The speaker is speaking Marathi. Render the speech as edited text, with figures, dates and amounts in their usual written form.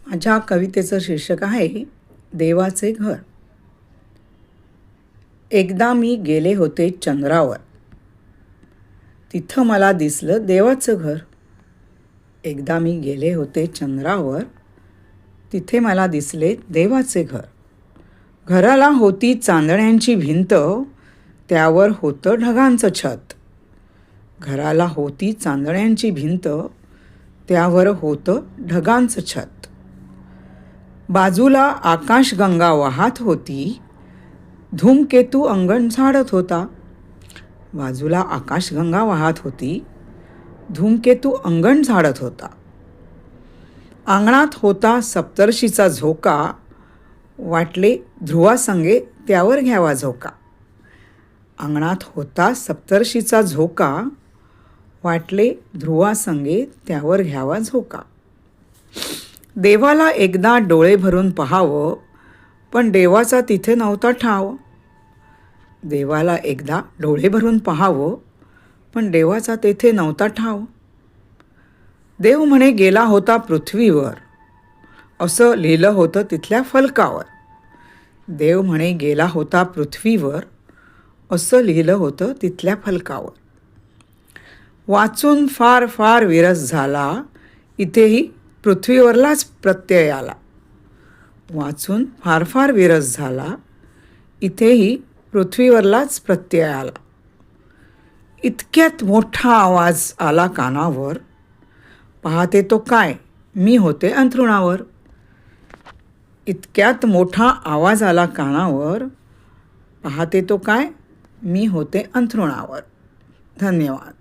माझ्या कवितेचं शीर्षक आहे देवाचे घर. एकदा मी गेले होते चंद्रावर, तिथं मला दिसलं देवाचं घर. एकदा मी गेले होते चंद्रावर, तिथे मला दिसले देवाचे घर. घराला होती चांदण्यांची भिंत, त्यावर होतं ढगांचं छत. घराला होती चांदण्यांची भिंत, त्यावर होतं ढगांचं छत. बाजूला आकाशगंगा वाहत होती, धूमकेतू अंगण झाडत होता. बाजूला आकाशगंगा वाहत होती, धूमकेतू अंगण झाडत होता. अंगणात होता सप्तर्षीचा झोका, वाटले ध्रुवासंगे त्यावर घ्यावा झोका. अंगणात होता सप्तर्षीचा झोका, वाटले ध्रुवासंगे त्यावर घ्यावा झोका. देवाला एकदा डोळे भरून पहावं, पण देवाचा तिथे नव्हता ठाव. देवाला एकदा डोळे भरून पहावं, पण देवाचा तेथे नव्हता ठाव. देव म्हणे गेला होता पृथ्वीवर, असं लिहिलं होतं तिथल्या फलकावर. देव म्हणे गेला होता पृथ्वीवर, असं लिहिलं होतं तिथल्या फलकावर. वाचून फार फार विरस झाला, इथेही पृथ्वीवरलाच प्रत्यय आला. वाचून फार फार विरस झाला, इथेही पृथ्वीवरलाच प्रत्यय आला. इतक्यात मोठा आवाज आला कानावर, पाहते तो काय, मी होते अंथरुणावर. इतक्यात मोठा आवाज आला कानावर, पाहते तो काय, मी होते अंथरुणावर. धन्यवाद.